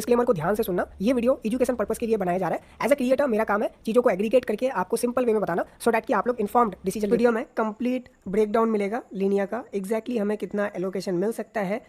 Disclaimer को ध्यान से सुनना। ये वीडियो एजुकेशन पर्पस के लिए बनाया जा रहा है। एज अ क्रिएटर मेरा काम है चीज़ों को एग्रीगेट करके आपको सिंपल वे में बताना, सो डैट कि आप लोग इन्फॉर्म्ड डिसीजन। वीडियो में कंप्लीट ब्रेकडाउन मिलेगा लीनिया का, एग्जैक्टली हमें कितना एलोकेशन मिल सकता है,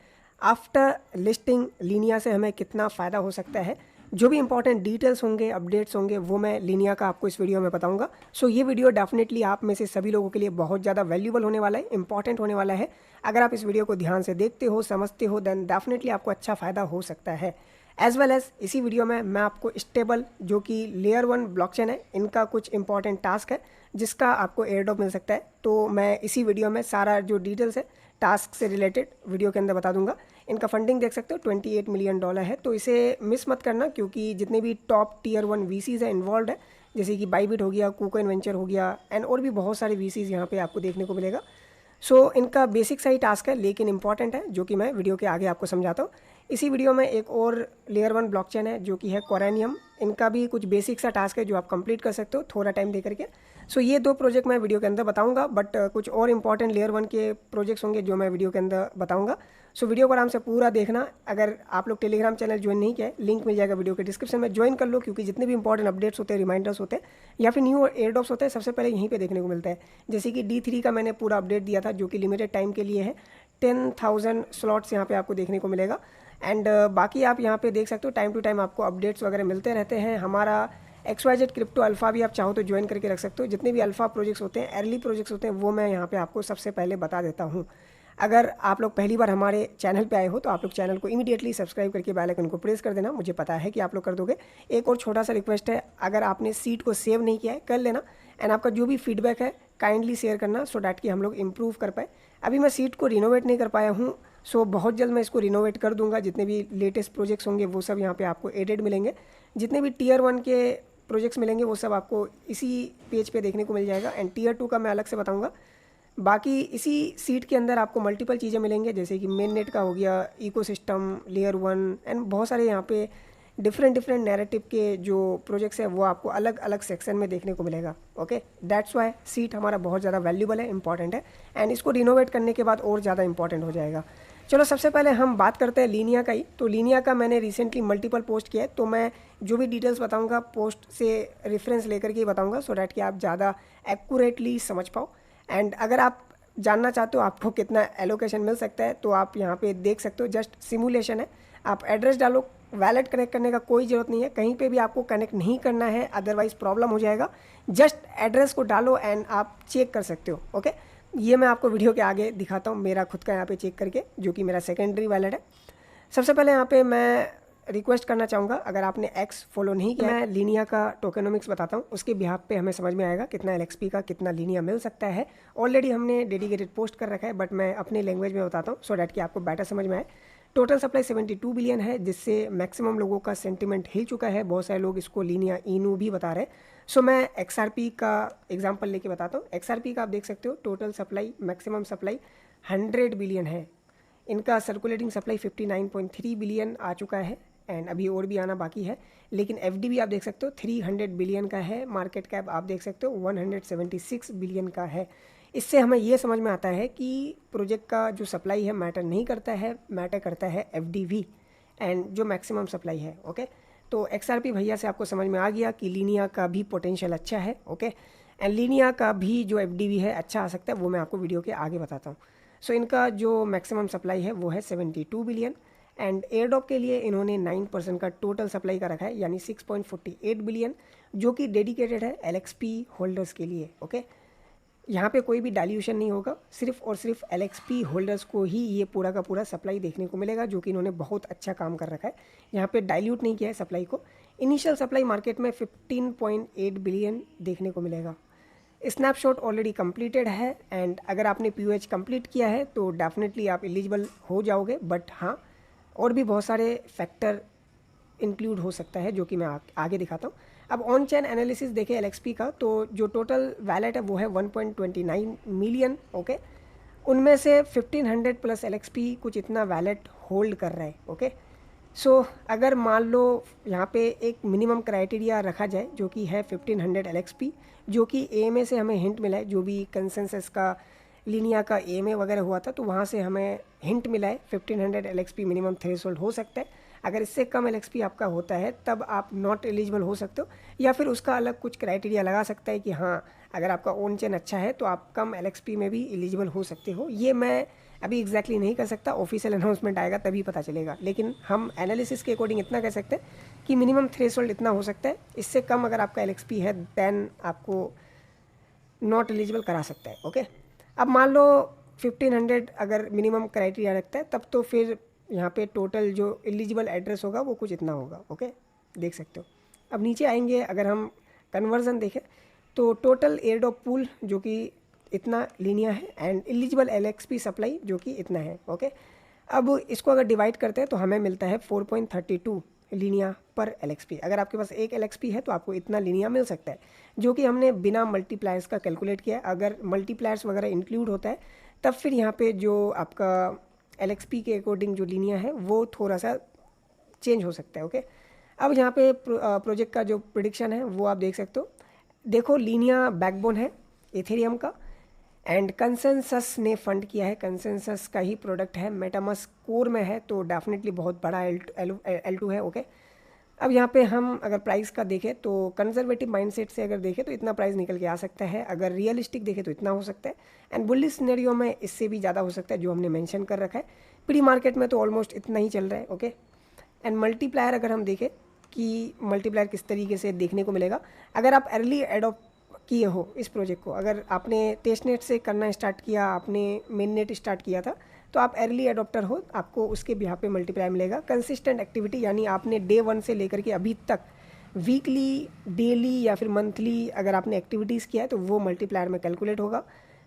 आफ्टर लिस्टिंग लीनिया से हमें कितना फ़ायदा हो सकता है, जो भी इंपॉर्टेंट डिटेल्स होंगे, अपडेट्स होंगे, वो मैं लीनिया का आपको इस वीडियो में बताऊंगा। सो ये वीडियो डेफिनेटली आप में से सभी लोगों के लिए बहुत ज़्यादा वैल्यूबल होने वाला है, इंपॉर्टेंट होने वाला है। अगर आप इस वीडियो को ध्यान से देखते हो, समझते हो, देन डेफिनेटली आपको अच्छा फ़ायदा हो सकता है। एज वेल एज इसी वीडियो में मैं आपको स्टेबल जो कि लेयर 1 ब्लॉकचेन है, इनका कुछ इंपॉर्टेंट टास्क है जिसका आपको एयरड्रॉप मिल सकता है। तो मैं इसी वीडियो में सारा जो डिटेल्स है टास्क से रिलेटेड वीडियो के अंदर बता दूंगा। इनका फंडिंग देख सकते हो $28 मिलियन है, तो इसे मिस मत करना, क्योंकि जितने भी टॉप टियर 1 वीसीज है इन्वॉल्व है, जैसे कि बाईबिट हो गया, कुकोइन वेंचर हो गया, एंड और भी बहुत सारे वीसीज यहाँ पे आपको देखने को मिलेगा। सो इनका बेसिक सा ही टास्क है लेकिन इंपॉर्टेंट है, जो कि मैं वीडियो के आगे आपको समझाता हूँ। इसी वीडियो में एक और लेयर 1 ब्लॉकचेन है जो कि है कोरेनियम। इनका भी कुछ बेसिक सा टास्क है जो आप कंप्लीट कर सकते हो थोड़ा टाइम दे करके। सो ये दो प्रोजेक्ट मैं वीडियो के अंदर बताऊंगा, बट कुछ और इंपॉर्टेंट लेयर 1 के प्रोजेक्ट्स होंगे जो मैं वीडियो के अंदर बताऊंगा। सो वीडियो को आराम से पूरा देखना। अगर आप लोग टेलीग्राम चैनल ज्वाइन नहीं किया है, लिंक मिल जाएगा वीडियो के डिस्क्रिप्शन में, ज्वाइन कर लो, क्योंकि जितने भी इंपॉर्टेंट अपडेट्स होते हैं, रिमाइंडर्स होते हैं या फिर न्यू एयरड्रॉप्स होते हैं, सबसे पहले यहीं पे देखने को मिलता है। जैसे कि D3 का मैंने पूरा अपडेट दिया था जो कि लिमिटेड टाइम के लिए है, 10,000 स्लॉट्स यहाँ पे आपको देखने को मिलेगा। एंड बाकी आप यहाँ पे देख सकते हो टाइम टू टाइम आपको अपडेट्स वगैरह मिलते रहते हैं। हमारा XYZ क्रिप्टो अल्फा भी आप चाहो तो ज्वाइन करके रख सकते हो। जितने भी अल्फा प्रोजेक्ट्स होते हैं, अर्ली प्रोजेक्ट्स होते हैं, वो मैं यहाँ पे आपको सबसे पहले बता देता हूँ। अगर आप लोग पहली बार हमारे चैनल पे आए हो तो आप लोग चैनल को इमीडिएटली सब्सक्राइब करके बेल आइकन को प्रेस कर देना, मुझे पता है कि आप लोग कर दोगे। एक और छोटा सा रिक्वेस्ट है, अगर आपने सीट को सेव नहीं किया है कर लेना, एंड आपका जो भी फीडबैक है काइंडली शेयर करना, सो डैट कि हम लोग इम्प्रूव कर पाए। अभी मैं सीट को रिनोवेट नहीं कर पाया हूँ, सो बहुत जल्द मैं इसको रिनोवेट कर दूंगा। जितने भी लेटेस्ट प्रोजेक्ट्स होंगे वो सब यहाँ पे आपको एडेड मिलेंगे। जितने भी टियर 1 के प्रोजेक्ट्स मिलेंगे वो सब आपको इसी पेज पे देखने को मिल जाएगा, एंड टियर 2 का मैं अलग से बताऊंगा। बाकी इसी सीट के अंदर आपको मल्टीपल चीज़ें मिलेंगे, जैसे कि मेन नेट का हो गया, इकोसिस्टम, लेयर 1, एंड बहुत सारे यहाँ पे डिफरेंट नैरेटिव के जो प्रोजेक्ट्स हैं वो आपको अलग अलग सेक्शन में देखने को मिलेगा। ओके, दैट्स वाई सीट हमारा बहुत ज़्यादा वैल्यूबल है, इंपॉर्टेंट है, एंड इसको रिनोवेट करने के बाद और ज़्यादा इंपॉर्टेंट हो जाएगा। चलो सबसे पहले हम बात करते हैं लीनिया का ही। तो लीनिया का मैंने रिसेंटली मल्टीपल पोस्ट किया है, तो मैं जो भी डिटेल्स बताऊंगा पोस्ट से रेफरेंस लेकर के ही बताऊंगा, सो डैट कि आप ज़्यादा एक्यूरेटली समझ पाओ। एंड अगर आप जानना चाहते हो आपको कितना एलोकेशन मिल सकता है, तो आप यहाँ पे देख सकते हो, जस्ट सिमुलेशन है। आप एड्रेस डालो, वैलेट कनेक्ट करने का कोई ज़रूरत नहीं है, कहीं पे भी आपको कनेक्ट नहीं करना है, अदरवाइज प्रॉब्लम हो जाएगा। जस्ट एड्रेस को डालो एंड आप चेक कर सकते हो। ओके, ये मैं आपको वीडियो के आगे दिखाता हूँ मेरा खुद का यहाँ पे चेक करके, जो कि मेरा सेकेंडरी वैलेट है। सबसे पहले यहाँ पे मैं रिक्वेस्ट करना चाहूँगा, अगर आपने एक्स फॉलो नहीं किया, मैं लीनिया का टोकेनोमिक्स बताता हूँ, उसके बिहाफ पे हमें समझ में आएगा कितना LXP का कितना लीनिया मिल सकता है। ऑलरेडी हमने डेडिकेटेड पोस्ट कर रखा है, बट मैं अपने लैंग्वेज में बताता हूँ, सो डैट कि आपको बेटर समझ में आए। टोटल सप्लाई 72 बिलियन है, जिससे मैक्सिमम लोगों का सेंटिमेंट हिल चुका है। बहुत सारे लोग इसको लीनिया इनू भी बता रहे हैं। सो मैं XRP का एग्जांपल लेके बताता हूँ। XRP का आप देख सकते हो total supply, maximum supply 100 billion है। इनका सर्कुलेटिंग सप्लाई 59.3 बिलियन आ चुका है, एंड अभी और भी आना बाकी है। लेकिन FDB आप देख सकते हो 300 बिलियन का है। मार्केट कैप आप देख सकते हो 176 बिलियन का है। इससे हमें ये समझ में आता है कि प्रोजेक्ट का जो सप्लाई है मैटर नहीं करता है, मैटर करता है FDV एंड जो मैक्सिमम सप्लाई है। ओके, तो XRP भैया से आपको समझ में आ गया कि लीनिया का भी पोटेंशियल अच्छा है। ओके, एंड लीनिया का भी जो FDV है अच्छा आ सकता है, वो मैं आपको वीडियो के आगे बताता हूँ। सो इनका जो मैक्सिमम सप्लाई है वो है 72 बिलियन, एंड एयरड्रॉप के लिए इन्होंने 9% का टोटल सप्लाई का रखा है, यानी 6.48 बिलियन, जो कि डेडिकेटेड है LXP होल्डर्स के लिए। ओके, यहाँ पे कोई भी डाइल्यूशन नहीं होगा, सिर्फ और सिर्फ LXP होल्डर्स को ही ये पूरा का पूरा सप्लाई देखने को मिलेगा, जो कि इन्होंने बहुत अच्छा काम कर रखा है। यहाँ पे डाइल्यूट नहीं किया है सप्लाई को। इनिशियल सप्लाई मार्केट में 15.8 बिलियन देखने को मिलेगा। स्नैपशॉट ऑलरेडी कंप्लीटेड है, एंड अगर आपने POH कंप्लीट किया है तो डेफिनेटली आप एलिजिबल हो जाओगे, बट हाँ और भी बहुत सारे फैक्टर इंक्लूड हो सकता है, जो कि मैं आगे दिखाता हूँ। अब ऑन चैन एनालिसिस देखें LXP का, तो जो टोटल वैलेट है वो है 1.29 मिलियन। ओके, उनमें से 1500 प्लस LXP कुछ इतना वैलेट होल्ड कर रहा है। ओके, सो अगर मान लो यहाँ पे एक मिनिमम क्राइटेरिया रखा जाए जो कि है 1500 LXP, जो कि AMA से हमें हिंट मिला है, जो भी कंसेंसस का लीनिया का AMA वगैरह हुआ था, तो वहाँ से हमें हिंट मिला है 1500 LXP मिनिमम थ्रेशोल्ड हो सकता है। अगर इससे कम LXP आपका होता है तब आप नॉट एलिजिबल हो सकते हो, या फिर उसका अलग कुछ क्राइटेरिया लगा सकता है कि हाँ अगर आपका ओन चेन अच्छा है तो आप कम LXP में भी एलिजिबल हो सकते हो। ये मैं अभी एग्जैक्टली नहीं कर सकता, ऑफिशियल अनाउंसमेंट आएगा तभी पता चलेगा, लेकिन हम एनालिसिस के अकॉर्डिंग इतना कह सकते हैं कि मिनिमम थ्रेशोल्ड इतना हो सकता है, इससे कम अगर आपका LXP है देन आपको नॉट एलिजिबल करा सकता है। ओके, अब मान लो 1500 अगर मिनिमम क्राइटेरिया रखता है तब तो फिर यहाँ पे टोटल जो एलिजिबल एड्रेस होगा वो कुछ इतना होगा। ओके, देख सकते हो। अब नीचे आएंगे, अगर हम कन्वर्जन देखें तो टोटल एयरड्रॉप पूल जो कि इतना लीनिया है एंड एलिजिबल LXP सप्लाई जो कि इतना है। ओके, अब इसको अगर डिवाइड करते हैं तो हमें मिलता है 4.32 लीनिया पर LXP। अगर आपके पास एक LXP है तो आपको इतना लीनिया मिल सकता है, जो कि हमने बिना मल्टीप्लायर्स का कैलकुलेट किया है। अगर मल्टीप्लायर्स वगैरह इंक्लूड होता है तब फिर यहाँ पे जो आपका LXP के अकॉर्डिंग जो लीनिया है वो थोड़ा सा चेंज हो सकता है। ओके, अब यहाँ पे प्रोजेक्ट का जो प्रेडिक्शन है वो आप देख सकते हो। देखो लीनिया बैकबोन है एथेरियम का एंड कंसेंसस ने फंड किया है, कंसेंसस का ही प्रोडक्ट है, मेटामास्क कोर में है तो डेफिनेटली बहुत बड़ा L2 है। ओके, अब यहाँ पे हम अगर प्राइस का देखें तो कंजर्वेटिव माइंडसेट से अगर देखें तो इतना प्राइस निकल के आ सकता है, अगर रियलिस्टिक देखें तो इतना हो सकता है एंड बुलिश सिनेरियो में इससे भी ज़्यादा हो सकता है जो हमने मेंशन कर रखा है। प्री मार्केट में तो ऑलमोस्ट इतना ही चल रहा है। ओके, एंड मल्टीप्लायर अगर हम देखें कि मल्टीप्लायर किस तरीके से देखने को मिलेगा, अगर आप अर्ली एडॉप्ट किए हो इस प्रोजेक्ट को, अगर आपने टेस्ट नेट से करना स्टार्ट किया, आपने मेन नेट स्टार्ट किया था तो आप अर्ली एडॉप्टर हो, आपको उसके बिहाफ पे मल्टीप्लायर मिलेगा। कंसिस्टेंट एक्टिविटी यानी आपने डे 1 से लेकर के अभी तक वीकली, डेली या फिर मंथली अगर आपने एक्टिविटीज़ किया है तो वो मल्टीप्लायर में कैलकुलेट होगा।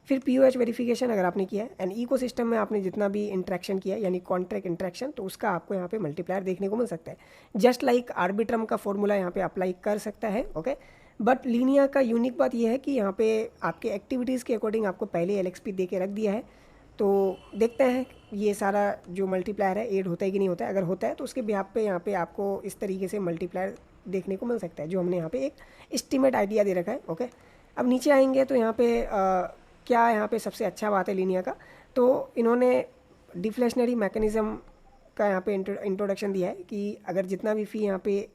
फिर POH वेरिफिकेशन अगर आपने किया है एंड इकोसिस्टम में आपने जितना भी इंट्रैक्शन किया है यानी कॉन्ट्रैक्ट इंट्रैक्शन, तो उसका आपको यहाँ पे मल्टीप्लायर देखने को मिल सकता है। जस्ट लाइक आर्बिट्रम का फॉर्मूला यहाँ पे अप्लाई कर सकता है। ओके, बट लीनिया का यूनिक बात यह है कि यहाँ पे आपके एक्टिविटीज़ के अकॉर्डिंग आपको पहले LXP दे के रख दिया है। तो देखते हैं ये सारा जो मल्टीप्लायर है एड होता है कि नहीं होता है। अगर होता है तो उसके बिहाफ पे यहाँ पे आपको इस तरीके से मल्टीप्लायर देखने को मिल सकता है जो हमने यहाँ पे एक एस्टिमेट आइडिया दे रखा है। ओके, अब नीचे आएंगे तो यहाँ पे क्या यहाँ पे सबसे अच्छा बात है लीनिया का, तो इन्होंने डिफ्लेशनरी मैकेनिज़्म का यहाँ पे इंट्रोडक्शन दिया है कि अगर जितना भी फ़ी यहाँ पे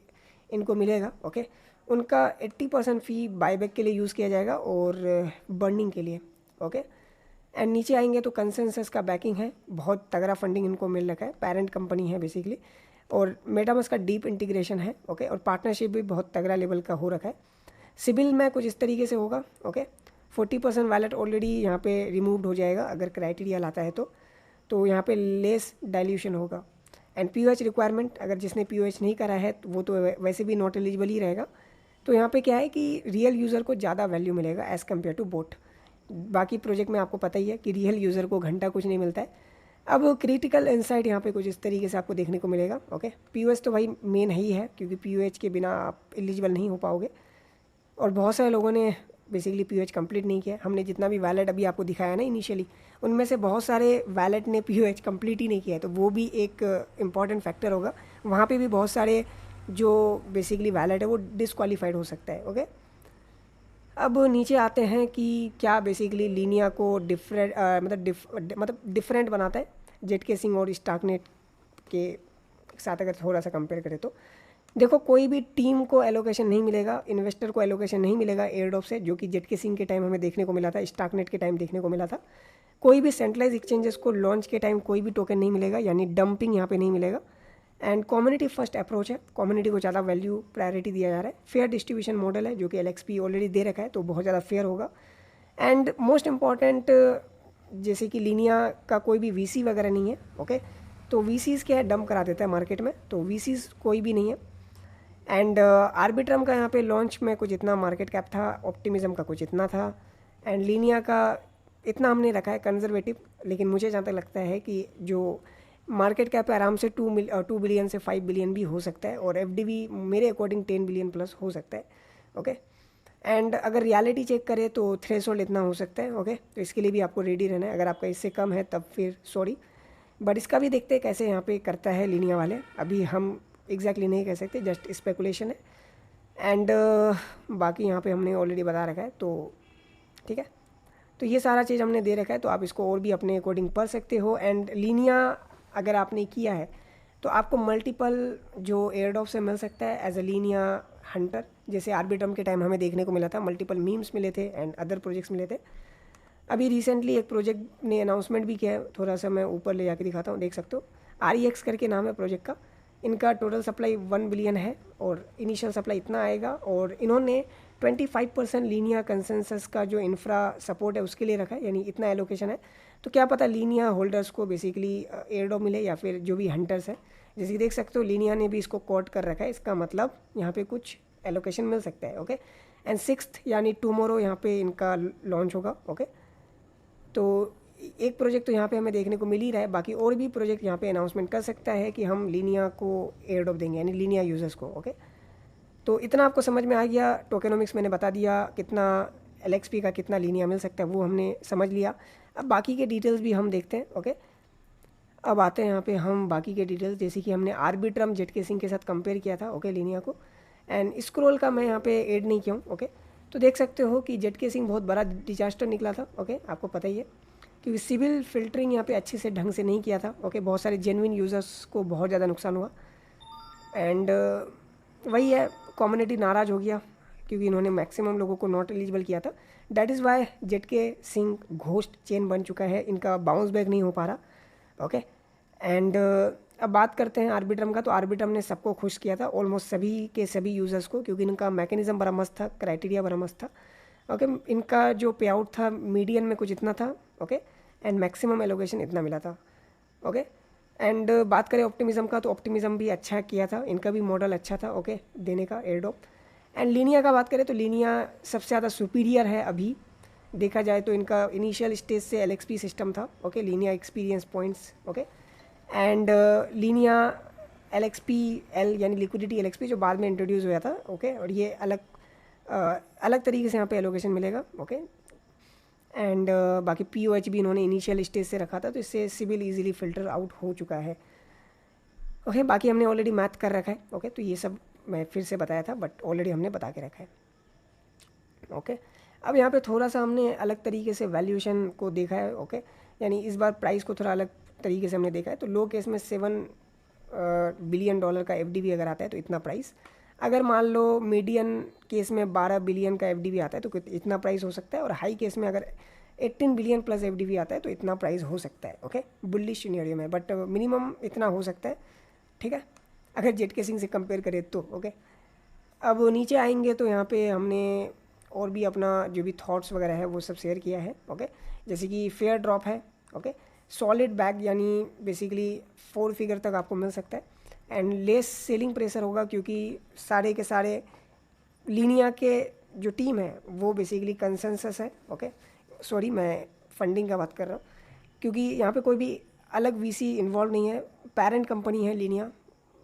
इनको मिलेगा, ओके, उनका 80% फ़ी बाईबैक के लिए यूज़ किया जाएगा और बर्निंग के लिए। ओके, एंड नीचे आएंगे तो कंसेंसस का बैकिंग है, बहुत तगड़ा फंडिंग इनको मिल रखा है, पेरेंट कंपनी है बेसिकली, और मेटामास्क का डीप इंटीग्रेशन है। ओके, और पार्टनरशिप भी बहुत तगड़ा लेवल का हो रखा है। सिबिल में कुछ इस तरीके से होगा। ओके, 40% वैलेट ऑलरेडी यहाँ पे रिमूव्ड हो जाएगा अगर क्राइटेरिया लाता है तो यहाँ पे लेस डाइल्यूशन होगा। एंड POH रिक्वायरमेंट, अगर जिसने POH नहीं करा है तो वो तो वैसे भी नॉट एलिजिबल ही रहेगा। तो यहाँ पे क्या है कि रियल यूज़र को ज़्यादा वैल्यू मिलेगा एज़ कम्पेयर टू बोट। बाकी प्रोजेक्ट में आपको पता ही है कि रियल यूज़र को घंटा कुछ नहीं मिलता है। अब क्रिटिकल इंसाइट यहाँ पे कुछ इस तरीके से आपको देखने को मिलेगा। ओके, POH तो भाई मेन है ही है क्योंकि POH के बिना आप एलिजिबल नहीं हो पाओगे, और बहुत सारे लोगों ने बेसिकली POH कंप्लीट नहीं किया। हमने जितना भी वैलेट अभी आपको दिखाया ना इनिशियली, उनमें से बहुत सारे वैलेट ने POH कंप्लीट ही नहीं किया है, तो वो भी एक इम्पॉर्टेंट फैक्टर होगा। वहाँ पे भी बहुत सारे जो बेसिकली वैलेट है वो डिसक्वालीफाइड हो सकता है। ओके, अब नीचे आते हैं कि क्या बेसिकली लीनिया को मतलब डिफरेंट बनाता है जेट केसिंग और स्टार्कनेट के साथ अगर थोड़ा सा कंपेयर करें तो देखो, कोई भी टीम को एलोकेशन नहीं मिलेगा, इन्वेस्टर को एलोकेशन नहीं मिलेगा एयरड्रॉप से, जो कि जेट केसिंग के टाइम हमें देखने को मिला था, स्टार्कनेट के टाइम देखने को मिला था। कोई भी सेंट्रलाइज एक्सचेंजेस को लॉन्च के टाइम कोई भी टोकन नहीं मिलेगा, यानी डंपिंग यहाँ पे नहीं मिलेगा। एंड कम्युनिटी फर्स्ट अप्रोच है, कम्युनिटी को ज़्यादा वैल्यू प्रायोरिटी दिया जा रहा है। फेयर डिस्ट्रीब्यूशन मॉडल है जो कि LXP ऑलरेडी दे रखा है तो बहुत ज़्यादा फेयर होगा। एंड मोस्ट इम्पॉर्टेंट, जैसे कि लीनिया का कोई भी VC वगैरह नहीं है। ओके, तो VCs क्या है, डंप करा देता है मार्केट में, तो VCs कोई भी नहीं है। एंड आर्बिट्रम का यहाँ पे लॉन्च में कुछ इतना मार्केट कैप था, ऑप्टिमिज्म का कुछ इतना था, एंड लीनिया का इतना हमने रखा है कंजर्वेटिव। लेकिन मुझे जहाँ तक लगता है कि जो मार्केट कैप है आराम से 2 बिलियन से 5 बिलियन भी हो सकता है, और FDV मेरे अकॉर्डिंग 10 बिलियन प्लस हो सकता है। ओके, एंड अगर रियलिटी चेक करें तो थ्रेशोल्ड इतना हो सकता है। ओके, तो इसके लिए भी आपको रेडी रहना है। अगर आपका इससे कम है तब फिर सॉरी, बट इसका भी देखते हैं कैसे यहाँ पे करता है लीनिया वाले। अभी हम एग्जैक्टली नहीं कह सकते, जस्ट स्पेकुलेशन है। एंड बाकी यहाँ पे हमने ऑलरेडी बता रखा है, तो ठीक है। तो ये सारा चीज़ हमने दे रखा है, तो आप इसको और भी अपने अकॉर्डिंग पढ़ सकते हो। एंड लीनिया अगर आपने किया है तो आपको मल्टीपल जो एयरड्रॉप से मिल सकता है एज अ लीनिया हंटर, जैसे आर्बिट्रम के टाइम हमें देखने को मिला था, मल्टीपल मीम्स मिले थे एंड अदर प्रोजेक्ट्स मिले थे। अभी रिसेंटली एक प्रोजेक्ट ने अनाउंसमेंट भी किया है, थोड़ा सा मैं ऊपर ले जाके दिखाता हूँ, देख सकते हो। REX करके नाम है प्रोजेक्ट का। इनका टोटल सप्लाई 1 बिलियन है और इनिशियल सप्लाई इतना आएगा, और इन्होंने 25% लीनिया कंसेंसस का जो इंफ्रा सपोर्ट है उसके लिए रखा है, यानी इतना एलोकेशन है। तो क्या पता लीनिया होल्डर्स को बेसिकली एयरड्रॉप मिले या फिर जो भी हंटर्स है। जैसे कि देख सकते हो लीनिया ने भी इसको कोट कर रखा है, इसका मतलब यहाँ पे कुछ एलोकेशन मिल सकता है। ओके, एंड 6th यानी टुमारो यहाँ पे इनका लॉन्च होगा। ओके, तो एक प्रोजेक्ट तो यहाँ पे हमें देखने को मिल ही रहा है, बाकी और भी प्रोजेक्ट यहाँ पे अनाउंसमेंट कर सकता है कि हम लीनिया को एयरड्रॉप देंगे, यानी लीनिया यूजर्स को। ओके, तो इतना आपको समझ में आ गया। टोकेनोमिक्स मैंने बता दिया, कितना LXP का कितना लीनिया मिल सकता है वो हमने समझ लिया। अब बाकी के डिटेल्स भी हम देखते हैं। ओके, अब आते हैं यहाँ पे हम बाकी के डिटेल्स, जैसे कि हमने आर्बिट्रम जेट केसिंग के साथ कंपेयर किया था। ओके, लीनिया को, एंड स्क्रॉल का मैं यहाँ पे ऐड नहीं किया हूँ। ओके, तो देख सकते हो कि जेट केसिंग बहुत बड़ा डिजास्टर निकला था। ओके, आपको पता ही है, क्योंकि सिविल फिल्टरिंग यहाँ पे अच्छे से ढंग से नहीं किया था। ओके, बहुत सारे जेन्युइन यूज़र्स को बहुत ज़्यादा नुकसान हुआ, एंड वही है, कम्युनिटी नाराज़ हो गया क्योंकि इन्होंने मैक्सिमम लोगों को नॉट एलिजिबल किया था। दैट इज़ वाई जेट के सिंह घोस्ट चेन बन चुका है, इनका बाउंस बैक नहीं हो पा रहा। ओके, एंड अब बात करते हैं आर्बिट्रम का। तो आर्बिट्रम ने सबको खुश किया था, ऑलमोस्ट सभी के सभी यूज़र्स को, क्योंकि इनका मैकेनिज्म बड़ा मस्त था, क्राइटेरिया बड़ा मस्त था। ओके, इनका जो पे आउट था मीडियन में कुछ इतना था। ओके, एंड मैक्सिमम एलोकेशन इतना मिला था। ओके, एंड बात करें ऑप्टिमिज्म का, तो ऑप्टिमिज्म भी अच्छा किया था, इनका भी मॉडल अच्छा था। ओके, देने का एयरड्रॉप। एंड लीनिया का बात करें तो लीनिया सबसे ज़्यादा सुपीरियर है अभी देखा जाए तो। इनका इनिशियल स्टेज से LXP सिस्टम था। Okay, Linnaea experience points. Okay, and Linnaea LXP-L यानी लिक्विडिटी LXP जो बाद में इंट्रोड्यूस हुआ था। ओके, और ये अलग तरीके से यहाँ पे एलोकेशन मिलेगा। ओके, एंड बाकी POH भी इन्होंने इनिशियल स्टेज से रखा था, तो इससे सिविल इजीली फिल्टर आउट हो चुका है। ओके, बाकी हमने ऑलरेडी मैथ कर रखा है। ओके, तो ये सब मैं फिर से बताया था, बट ऑलरेडी हमने बता के रखा है। ओके, अब यहाँ पे थोड़ा सा हमने अलग तरीके से वैल्यूएशन को देखा है। ओके, यानी इस बार प्राइस को थोड़ा अलग तरीके से हमने देखा है। तो लो केस में $7 बिलियन का FDV अगर आता है तो इतना प्राइस, अगर मान लो मीडियन केस में 12 बिलियन का FDV आता है तो इतना प्राइस हो सकता है, और हाई केस में अगर 18 बिलियन प्लस FDV आता है तो इतना प्राइस हो सकता है। ओके, बुलिश सिनेरियो में, बट मिनिमम इतना हो सकता है। ठीक है, अगर जेट केसिंग से कंपेयर करें तो। ओके, अब नीचे आएंगे तो यहाँ पे हमने और भी अपना जो भी थॉट्स वगैरह है वो सब शेयर किया है। ओके, जैसे कि फेयर ड्रॉप है। ओके, सॉलिड बैग यानी बेसिकली 4 फिगर तक आपको मिल सकता है, एंड लेस सेलिंग प्रेशर होगा क्योंकि सारे के सारे लीनिया के जो टीम है वो बेसिकली कंसेंसस है। ओके, सॉरी मैं फंडिंग का बात कर रहा हूँ, क्योंकि यहाँ पे कोई भी अलग VC इन्वॉल्व नहीं है, पेरेंट कंपनी है लीनिया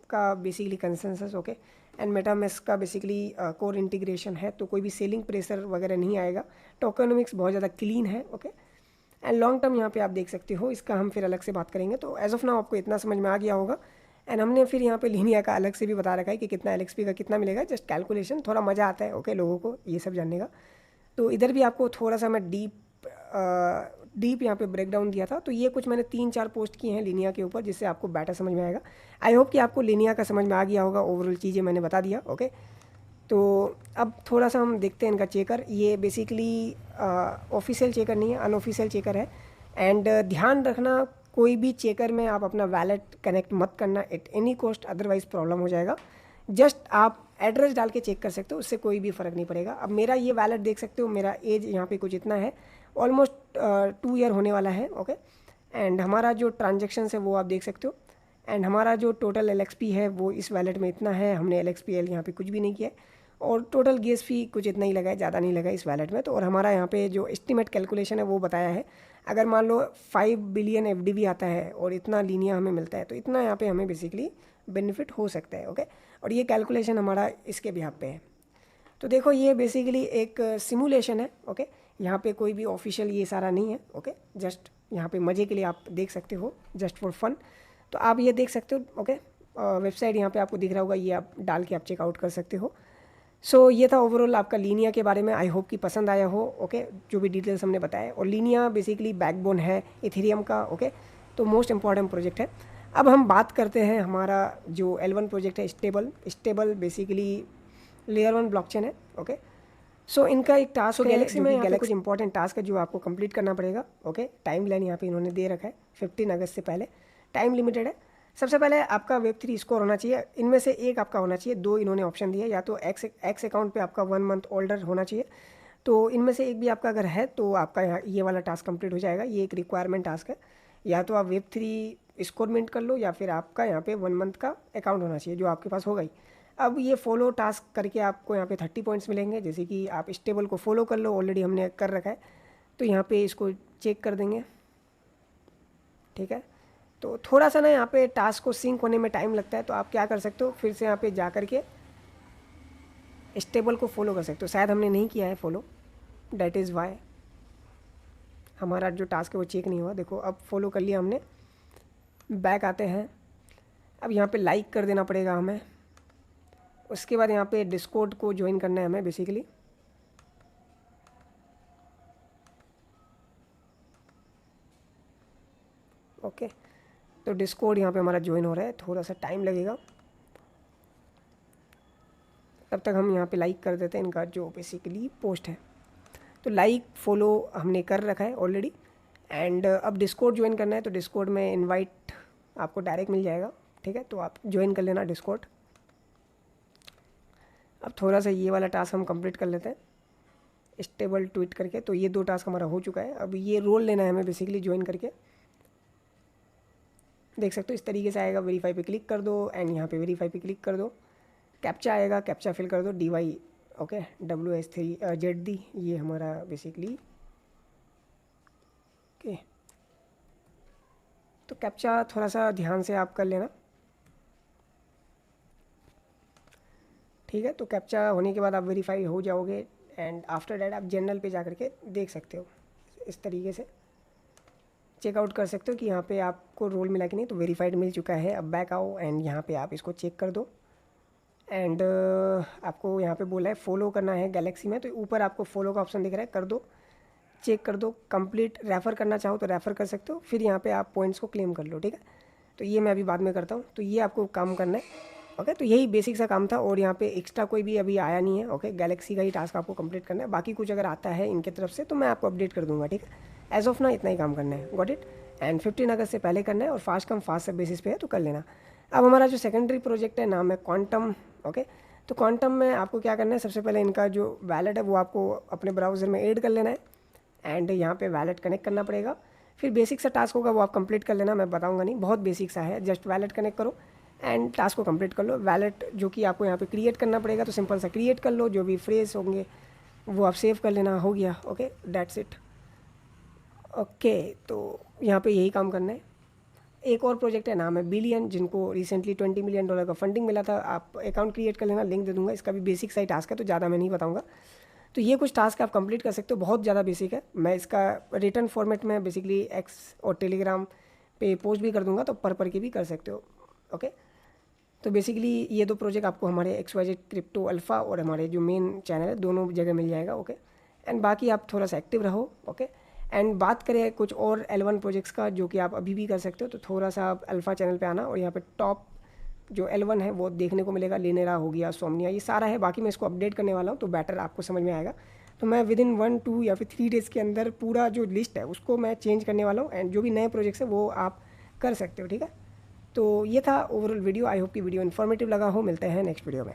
का बेसिकली कंसेंसस। ओके, एंड मेटामेस्क का बेसिकली कोर इंटीग्रेशन है, तो कोई भी सेलिंग प्रेशर वगैरह नहीं आएगा। टोकेनोमिक्स बहुत ज़्यादा क्लीन है। ओके, एंड लॉन्ग टर्म यहाँ पे आप देख सकते हो, इसका हम फिर अलग से बात करेंगे। तो एज ऑफ नाउ आपको इतना समझ में आ गया होगा, एंड हमने फिर यहाँ पे लीनिया का अलग से भी बता रखा है कि कितना LXP का कितना मिलेगा, जस्ट कैलकुलेशन, थोड़ा मज़ा आता है। ओके, लोगों को ये सब जानने का। तो इधर भी आपको थोड़ा सा मैं डीप यहाँ पे ब्रेक डाउन दिया था। तो ये कुछ मैंने 3-4 पोस्ट किए हैं लीनिया के ऊपर, जिससे आपको बेटर समझ में आएगा। आई होप कि आपको लीनिया का समझ में आ गया होगा, ओवरऑल चीज़ें मैंने बता दिया। ओके, तो अब थोड़ा सा हम देखते हैं इनका चेकर। ये बेसिकली ऑफिशियल चेकर नहीं है, अनऑफिशियल चेकर है। एंड ध्यान रखना, कोई भी चेकर में आप अपना वैलेट कनेक्ट मत करना at any cost, otherwise problem हो जाएगा। जस्ट आप एड्रेस डाल के चेक कर सकते हो, उससे कोई भी फ़र्क नहीं पड़ेगा। अब मेरा ये वैलेट देख सकते हो, मेरा एज यहाँ पे कुछ इतना है, ऑलमोस्ट 2 ईयर होने वाला है। ओके, एंड हमारा जो ट्रांजेक्शन्स है वो आप देख सकते हो, एंड हमारा जो टोटल LXP है वो इस वैलेट में इतना है। हमने LXP-L यहाँ पे कुछ भी नहीं किया है, और टोटल गैस फी कुछ इतना ही लगा है, ज़्यादा नहीं लगा इस वैलेट में। तो और हमारा यहाँ पे जो एस्टिमेट कैलकुलेशन है वो बताया है, अगर मान लो 5 बिलियन FDV आता है और इतना लीनिया हमें मिलता है तो इतना यहाँ पे हमें बेसिकली बेनिफिट हो सकता है। ओके, और ये कैलकुलेशन हमारा इसके बिहाफ पे है। तो देखो, ये बेसिकली एक सिमुलेशन है। ओके, यहाँ पे कोई भी ऑफिशियल ये सारा नहीं है। ओके, जस्ट यहाँ पे मज़े के लिए आप देख सकते हो, जस्ट फॉर फन। तो आप ये देख सकते हो। ओके, वेबसाइट यहाँ पे आपको दिख रहा होगा, ये आप डाल के आप चेकआउट कर सकते हो। सो ये था ओवरऑल आपका लीनिया के बारे में। आई होप कि पसंद आया हो। ओके, जो भी डिटेल्स हमने बताया, और लीनिया बेसिकली बैकबोन है इथेरियम का। ओके, तो मोस्ट इंपॉर्टेंट प्रोजेक्ट है। अब हम बात करते हैं हमारा जो L1 प्रोजेक्ट है स्टेबल बेसिकली लेयर 1 ब्लॉकचेन है। ओके, सो इनका एक टास्क है गैलेक्सी में, यहाँ पे कुछ इंपॉर्टेंट टास्क है जो आपको कंप्लीट करना पड़ेगा। ओके, टाइम लाइन यहाँ पे इन्होंने दे रखा है 15 अगस्त से पहले, टाइम लिमिटेड है। सबसे पहले आपका Web3 स्कोर होना चाहिए, इनमें से एक आपका होना चाहिए, दो इन्होंने ऑप्शन दिए, या तो एक्स अकाउंट पे आपका 1 मंथ ओल्डर होना चाहिए, तो इनमें से एक भी आपका अगर है तो आपका यहाँ ये वाला टास्क कंप्लीट हो जाएगा। ये एक रिक्वायरमेंट टास्क है, या तो आप Web3 स्कोर मिंट कर लो या फिर आपका यहाँ पे 1 मंथ का अकाउंट होना चाहिए, जो आपके पास होगा ही। अब ये फॉलो टास्क करके आपको यहाँ पे 30 पॉइंट्स मिलेंगे, जैसे कि आप स्टेबल को फॉलो कर लो, ऑलरेडी हमने कर रखा है, तो यहाँ पे इसको चेक कर देंगे। ठीक है, तो थोड़ा सा ना यहाँ पे टास्क को सिंक होने में टाइम लगता है, तो आप क्या कर सकते हो, फिर से यहाँ पे जा कर के स्टेबल को फॉलो कर सकते हो। शायद हमने नहीं किया है फॉलो, डैट इज़ वाई हमारा जो टास्क है वो चेक नहीं हुआ। देखो अब फॉलो कर लिया हमने, बैक आते हैं। अब यहाँ पे लाइक कर देना पड़ेगा हमें, उसके बाद यहाँ पे डिस्कॉर्ड को ज्वाइन करना है हमें बेसिकली। ओके, तो डिस्कॉर्ड यहाँ पे हमारा ज्वाइन हो रहा है, थोड़ा सा टाइम लगेगा, तब तक हम यहाँ पे लाइक कर देते हैं इनका जो बेसिकली पोस्ट है। तो लाइक फॉलो हमने कर रखा है ऑलरेडी, एंड अब डिस्कॉर्ड ज्वाइन करना है, तो डिस्कॉर्ड में इनवाइट आपको डायरेक्ट मिल जाएगा। ठीक है, तो आप ज्वाइन कर लेना डिस्कॉर्ड। अब थोड़ा सा ये वाला टास्क हम कंप्लीट कर लेते हैं स्टेबल ट्वीट करके, तो ये 2 टास्क हमारा हो चुका है। अब ये रोल लेना है हमें बेसिकली ज्वाइन करके, देख सकते हो इस तरीके से आएगा। वेरीफाई पे क्लिक कर दो एंड यहाँ पे वेरीफाई पे क्लिक कर दो, कैप्चा आएगा, कैप्चा फिल कर दो, DY ओके WS3ZD ये हमारा बेसिकली। ओके, तो कैप्चा थोड़ा सा ध्यान से आप कर लेना। ठीक है, तो कैप्चा होने के बाद आप वेरीफाई हो जाओगे, एंड आफ्टर डैट आप जनरल पे जा करके देख सकते हो, इस तरीके से चेकआउट कर सकते हो कि यहाँ पे आपको रोल मिला कि नहीं। तो वेरीफाइड मिल चुका है। अब बैक आओ एंड यहाँ पे आप इसको चेक कर दो, एंड आपको यहाँ पे बोला है फॉलो करना है गैलेक्सी में, तो ऊपर आपको फॉलो का ऑप्शन दिख रहा है, कर दो, चेक कर दो। कंप्लीट रेफ़र करना चाहो तो रेफ़र कर सकते हो, फिर यहाँ पे आप पॉइंट्स को क्लेम कर लो। ठीक है, तो ये मैं अभी बाद में करता हूँ, तो ये आपको काम करना है। ओके, तो यही बेसिक सा काम था, और यहाँ पे एक्स्ट्रा कोई भी अभी आया नहीं है। ओके, गैलेक्सी का ही टास्क आपको कंप्लीट करना है, बाकी कुछ अगर आता है इनकी तरफ से तो मैं आपको अपडेट कर दूँगा। ठीक है, एज ऑफ ना इतना ही काम करना है, गॉट इट। एंड 15 अगस्त से पहले करना है, और फास्ट कम फास्ट सब बेसिस पे है, तो कर लेना। अब हमारा जो सेकेंडरी प्रोजेक्ट है नाम है क्वांटम। ओके, तो क्वांटम में आपको क्या करना है, सबसे पहले इनका जो वैलेट है वो आपको अपने ब्राउज़र में ऐड कर लेना है, एंड यहाँ पे वैलेट कनेक्ट करना पड़ेगा। फिर बेसिक सा टास्क होगा वो आप कंप्लीट कर लेना, मैं बताऊँगा नहीं, बहुत बेसिक सा है, जस्ट वैलेट कनेक्ट करो एंड टास्क को कंप्लीट कर लो। वैलेट जो कि आपको यहाँ पे क्रिएट करना पड़ेगा, तो सिंपल सा क्रिएट कर लो, जो भी फ्रेज होंगे वो आप सेव कर लेना, हो गया। Okay, that's it. ओके, तो यहाँ पे यही काम करना है। एक और प्रोजेक्ट है नाम है बिलियन, जिनको रिसेंटली $20 मिलियन का फंडिंग मिला था। आप अकाउंट क्रिएट कर लेना, लिंक दे दूँगा। इसका भी बेसिक सा ही टास्क है, तो ज़्यादा मैं नहीं बताऊँगा। तो ये कुछ टास्क आप कंप्लीट कर सकते हो, बहुत ज़्यादा बेसिक है। मैं इसका रिटर्न फॉर्मेट में बेसिकली एक्स और टेलीग्राम पे पोस्ट भी कर दूँगा, तो पर के भी कर सकते हो। ओके, तो बेसिकली ये 2 प्रोजेक्ट आपको हमारे XYZ क्रिप्टो अल्फ़ा और हमारे जो मेन चैनल है दोनों जगह मिल जाएगा। ओके, एंड बाकी आप थोड़ा सा एक्टिव रहो। ओके, एंड बात करें कुछ और L1 प्रोजेक्ट्स का जो कि आप अभी भी कर सकते हो, तो थोड़ा सा आप अल्फ़ा चैनल पे आना, और यहाँ पे टॉप जो L1 है वो देखने को मिलेगा। लिनेरा हो गया, सोमनिया, ये सारा है। बाकी मैं इसको अपडेट करने वाला हूँ, तो बेटर आपको समझ में आएगा। तो मैं विदिन 1, 2 या फिर 3 डेज़ के अंदर पूरा जो लिस्ट है उसको मैं चेंज करने वाला हूँ, एंड जो भी नए प्रोजेक्ट्स है वो आप कर सकते हो। ठीक है, तो ये था ओवरऑल वीडियो। आई होप कि वीडियो इन्फॉर्मेटिव लगा हो। मिलते हैं नेक्स्ट वीडियो में।